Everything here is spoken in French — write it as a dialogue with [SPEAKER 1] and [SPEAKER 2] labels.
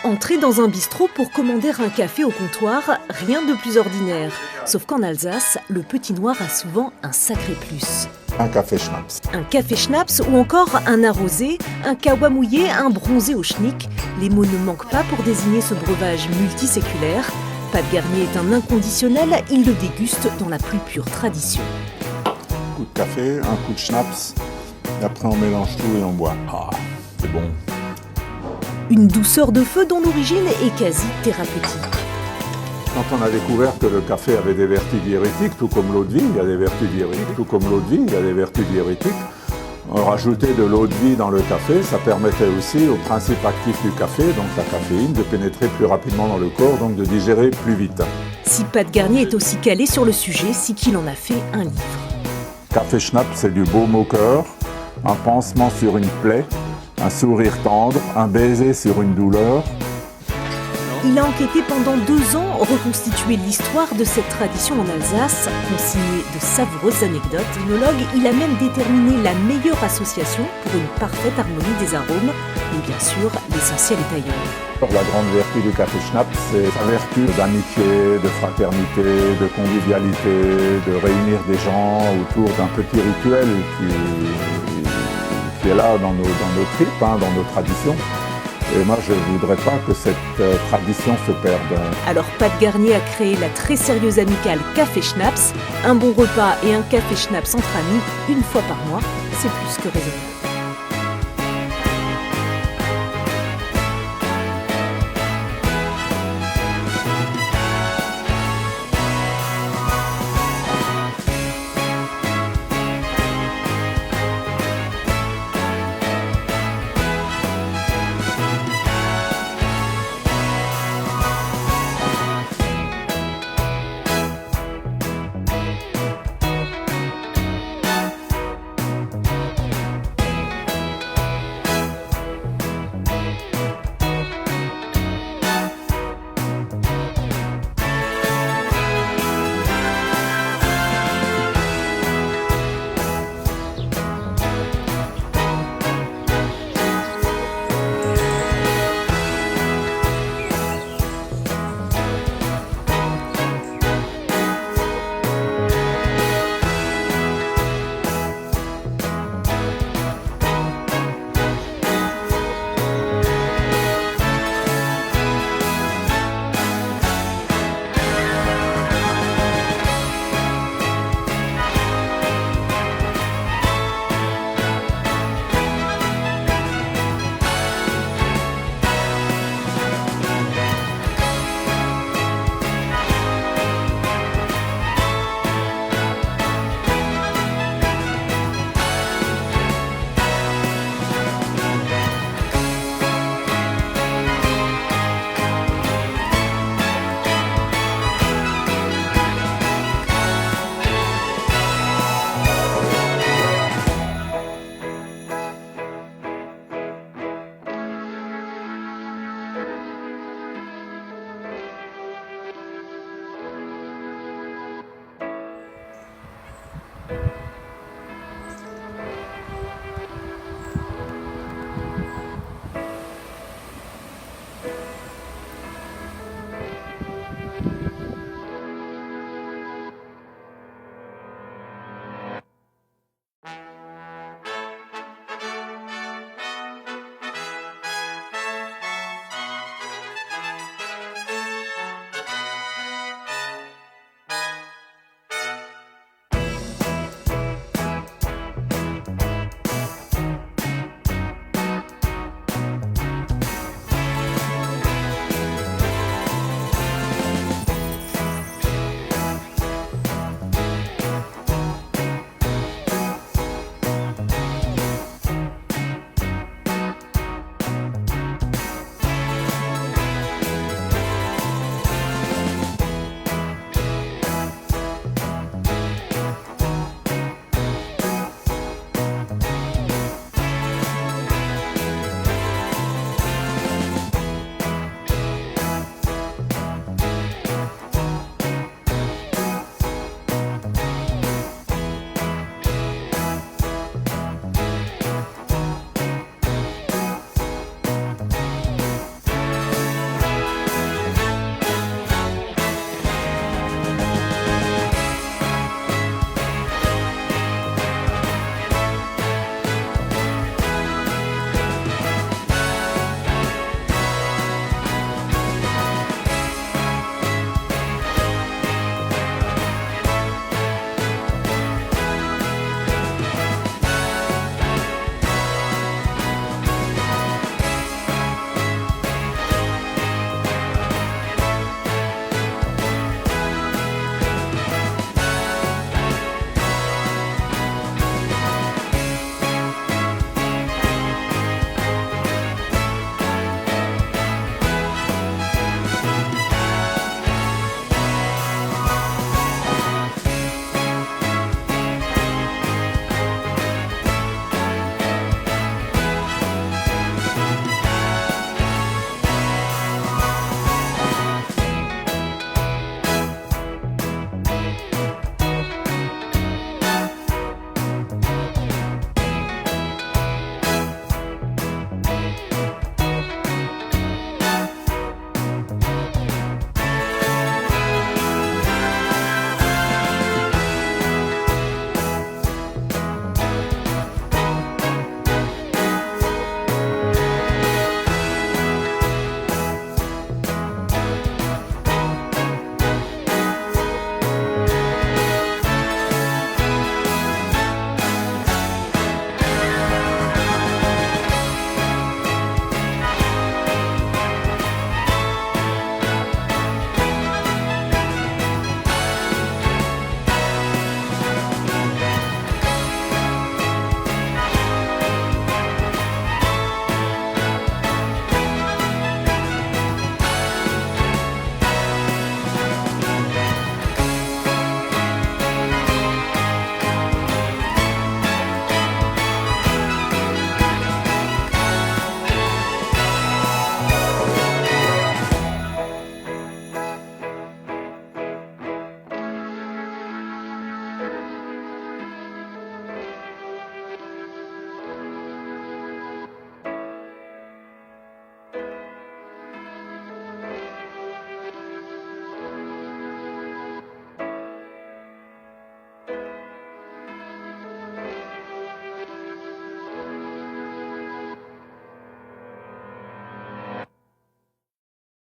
[SPEAKER 1] Entrer dans un bistrot pour commander un café au comptoir, rien de plus ordinaire. Sauf qu'en Alsace, le petit noir a souvent un sacré plus.
[SPEAKER 2] Un café Schnaps.
[SPEAKER 1] Un café Schnaps ou encore un arrosé, un kawa mouillé, un bronzé au schnick. Les mots ne manquent pas pour désigner ce breuvage multiséculaire. Pat Garnier est un inconditionnel, il le déguste dans la plus pure tradition.
[SPEAKER 2] Un coup de café, un coup de Schnaps, et après on mélange tout et on boit. Ah, c'est bon.
[SPEAKER 1] Une douceur de feu dont l'origine est quasi thérapeutique.
[SPEAKER 2] Quand on a découvert que le café avait des vertus diurétiques, tout comme l'eau de vie, il y a des vertus diurétiques, rajouter de l'eau de vie dans le café, ça permettait aussi au principe actif du café, donc la caféine, de pénétrer plus rapidement dans le corps, donc de digérer plus vite.
[SPEAKER 1] Si Pat Garnier est aussi calé sur le sujet, c'est qu'il en a fait un livre.
[SPEAKER 2] Café Schnaps, c'est du baume au cœur, un pansement sur une plaie, un sourire tendre, un baiser sur une douleur.
[SPEAKER 1] Il a enquêté pendant 2 ans, reconstitué l'histoire de cette tradition en Alsace, consigné de savoureuses anecdotes. Œnologue, il a même déterminé la meilleure association pour une parfaite harmonie des arômes. Et bien sûr, l'essentiel est ailleurs.
[SPEAKER 2] La grande vertu du café Schnaps, c'est sa vertu d'amitié, de fraternité, de convivialité, de réunir des gens autour d'un petit rituel qui est là dans nos tripes, dans nos traditions. Et moi, je ne voudrais pas que cette tradition se perde.
[SPEAKER 1] Alors, Pat Garnier a créé la très sérieuse amicale Café Schnaps. Un bon repas et un café Schnaps entre amis, une fois par mois, c'est plus que raisonnable.